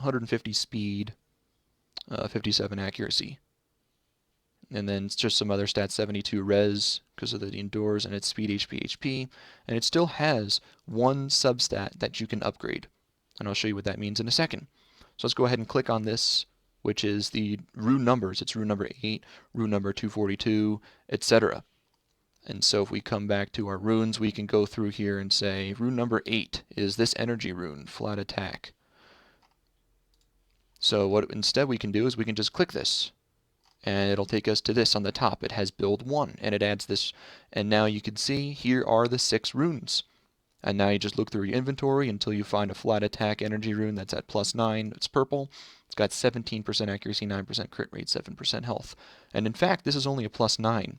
150 speed, 57 accuracy. And then it's just some other stats, 72 res because of the endures, and its speed, HP. And it still has one substat that you can upgrade. And I'll show you what that means in a second. So let's go ahead and click on this, which is the rune numbers. It's rune number 8, rune number 242, etc. And so if we come back to our runes, we can go through here and say rune number 8 is this energy rune, flat attack. So what instead we can do is we can just click this, and it'll take us to this on the top. It has build 1, and it adds this, and now you can see here are the 6 runes. And now you just look through your inventory until you find a flat attack energy rune that's at +9. It's purple. It's got 17% accuracy, 9% crit rate, 7% health. And in fact, this is only a +9,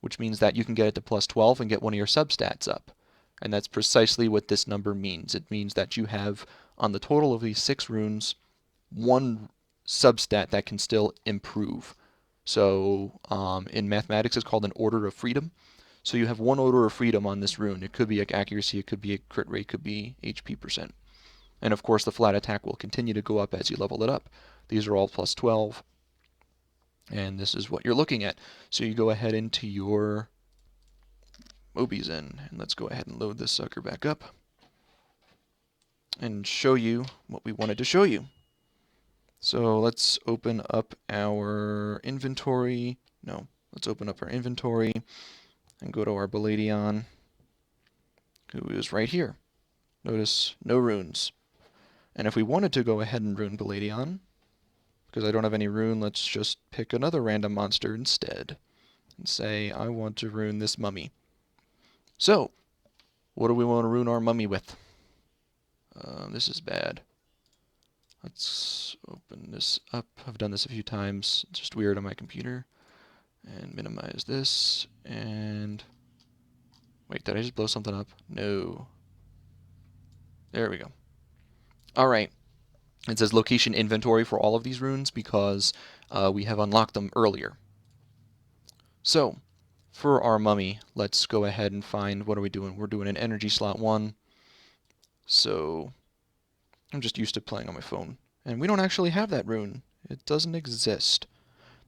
which means that you can get it to +12 and get one of your substats up. And that's precisely what this number means. It means that you have, on the total of these 6 runes, one substat that can still improve. So in mathematics, it's called an order of freedom. So you have one order of freedom on this rune. It could be accuracy, it could be a crit rate, it could be HP percent. And of course, the flat attack will continue to go up as you level it up. These are all +12. And this is what you're looking at. So you go ahead into your Mobizen, and let's go ahead and load this sucker back up and show you what we wanted to show you. So let's open up our inventory. No, let's open up our inventory and go to our Baladion, who is right here. Notice no runes. And if we wanted to go ahead and rune Baladion, because I don't have any rune, let's just pick another random monster instead and say I want to rune this mummy. So, what do we want to rune our mummy with? This is bad. Let's open this up. I've done this a few times. It's just weird on my computer. And minimize this. And wait, did I just blow something up? No. There we go. Alright. It says location inventory for all of these runes because we have unlocked them earlier. So, for our mummy, let's go ahead and find, what are we doing? We're doing an energy slot 1. So, I'm just used to playing on my phone. And we don't actually have that rune. It doesn't exist.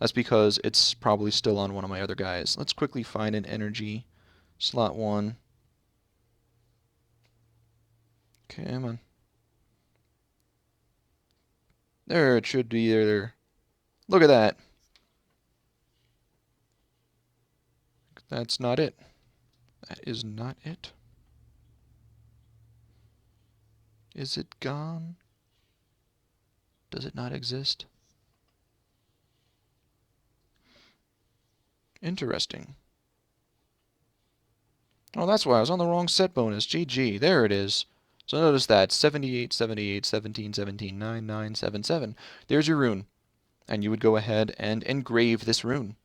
That's because it's probably still on one of my other guys. Let's quickly find an energy slot 1. Come on. There, it should be there. Look at that. That's not it. That is not it. Is it gone? Does it not exist? Interesting. Oh, that's why I was on the wrong set bonus. GG. There it is. So notice that. 78, 78, 17, 17, 9, 9, 7, 7. There's your rune. And you would go ahead and engrave this rune.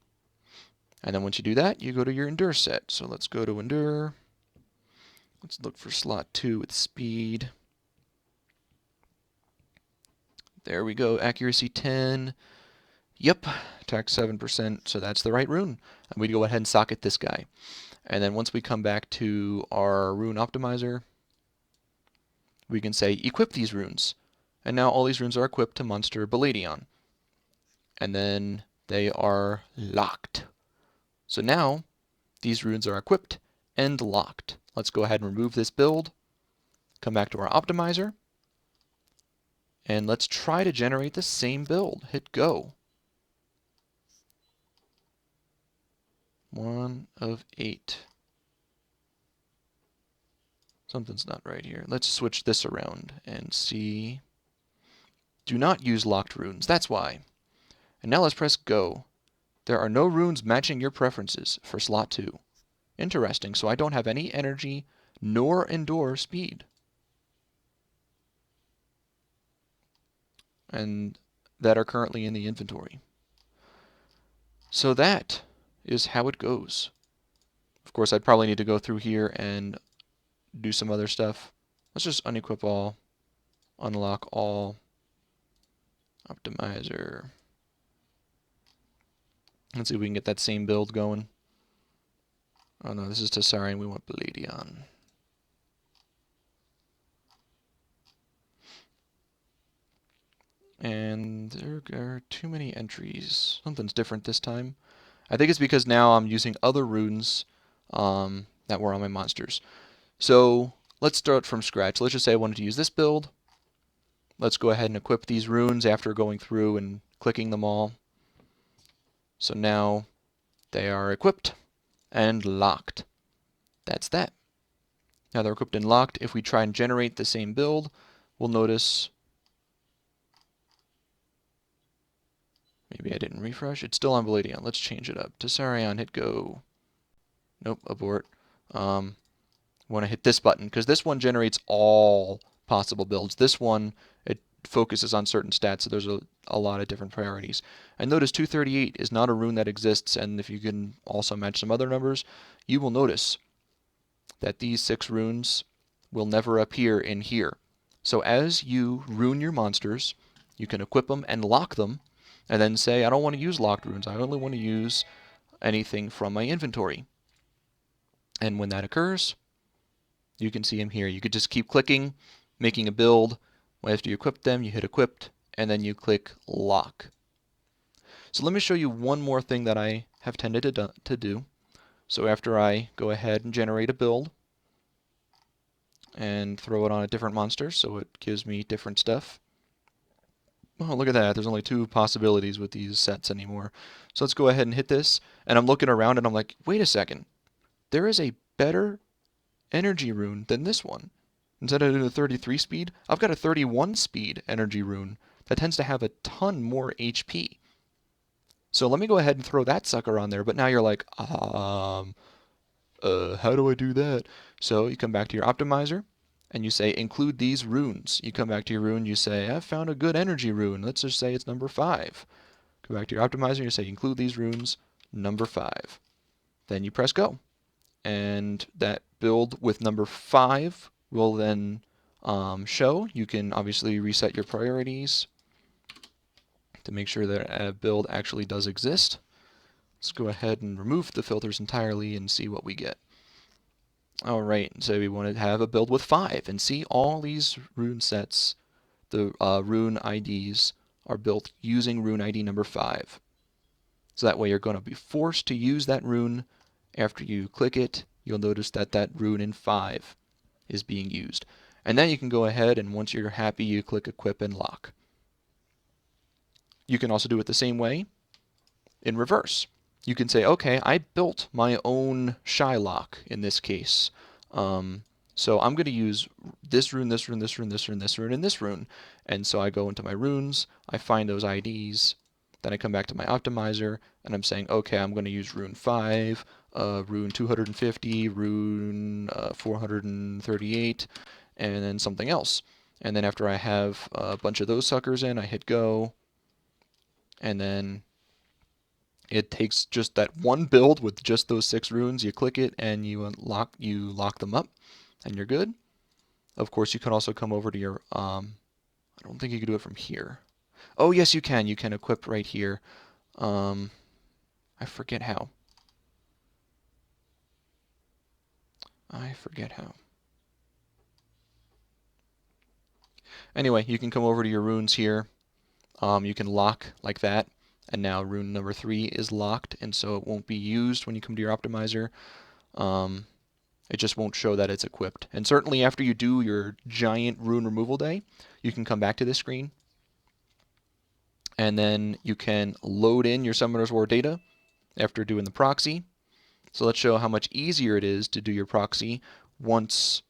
And then once you do that, you go to your endure set. So let's go to endure. Let's look for slot 2 with speed. There we go. Accuracy 10. Yep. Attack 7%. So that's the right rune. And we go ahead and socket this guy. And then once we come back to our rune optimizer, we can say equip these runes. And now all these runes are equipped to monster Baladion. And then they are locked. So now these runes are equipped and locked. Let's go ahead and remove this build. Come back to our optimizer. And let's try to generate the same build. Hit go. 1 of 8. Something's not right here. Let's switch this around and see. Do not use locked runes. That's why. And now let's press go. There are no runes matching your preferences for slot 2. Interesting. So I don't have any energy nor endure speed. And that are currently in the inventory. So that is how it goes. Of course, I'd probably need to go through here and do some other stuff. Let's just unequip all, unlock all, optimizer. Let's see if we can get that same build going. Oh no, this is Tessarian, we want Baladion. And there are too many entries. Something's different this time. I think it's because now I'm using other runes that were on my monsters. So let's start from scratch. Let's just say I wanted to use this build. Let's go ahead and equip these runes after going through and clicking them all. So now they are equipped and locked. That's that. Now they're equipped and locked. If we try and generate the same build, we'll notice, maybe I didn't refresh. It's still on Palladion. Let's change it up to Sarion. Hit go. Nope, abort. Want to hit this button because this one generates all possible builds. This one, it focuses on certain stats, so there's a lot of different priorities. And notice 238 is not a rune that exists, and if you can also match some other numbers, you will notice that these 6 runes will never appear in here. So as you rune your monsters, you can equip them and lock them, and then say, I don't want to use locked runes, I only want to use anything from my inventory. And when that occurs, you can see them here. You could just keep clicking, making a build. After you equip them, you hit equipped, and then you click lock. So let me show you one more thing that I have tended to do. So after I go ahead and generate a build and throw it on a different monster, so it gives me different stuff. Oh, look at that. There's only 2 possibilities with these sets anymore. So let's go ahead and hit this, and I'm looking around and I'm like, wait a second. There is a better energy rune than this one. Instead of doing a 33 speed, I've got a 31 speed energy rune that tends to have a ton more HP. So let me go ahead and throw that sucker on there, but now you're like, how do I do that? So you come back to your optimizer, and you say include these runes. You come back to your rune, you say, I've found a good energy rune. Let's just say it's number 5. Go back to your optimizer, and you say include these runes, number 5. Then you press go. And that build with number 5 will then show. You can obviously reset your priorities to make sure that a build actually does exist. Let's go ahead and remove the filters entirely and see what we get. Alright, so we want to have a build with 5 and see all these rune sets, the rune IDs are built using rune ID number 5. So that way you're going to be forced to use that rune. After you click it, you'll notice that that rune in 5 is being used. And then you can go ahead and once you're happy, you click equip and lock. You can also do it the same way in reverse. You can say, okay, I built my own Shylock in this case. So I'm going to use this rune, this rune, this rune, this rune, this rune, and this rune. And so I go into my runes, I find those IDs, then I come back to my optimizer, and I'm saying, okay, I'm going to use rune 5, rune 250, rune 438, and then something else. And then after I have a bunch of those suckers in, I hit go, and then it takes just that one build with just those 6 runes. You click it and you lock them up, and you're good. Of course, you can also come over to your. I don't think you can do it from here. Oh yes, you can. You can equip right here. I forget how. Anyway, you can come over to your runes here. You can lock like that. And now rune number 3 is locked, and so it won't be used when you come to your optimizer. It just won't show that it's equipped. And certainly after you do your giant rune removal day, you can come back to this screen, and then you can load in your Summoner's War data after doing the proxy. So let's show how much easier it is to do your proxy once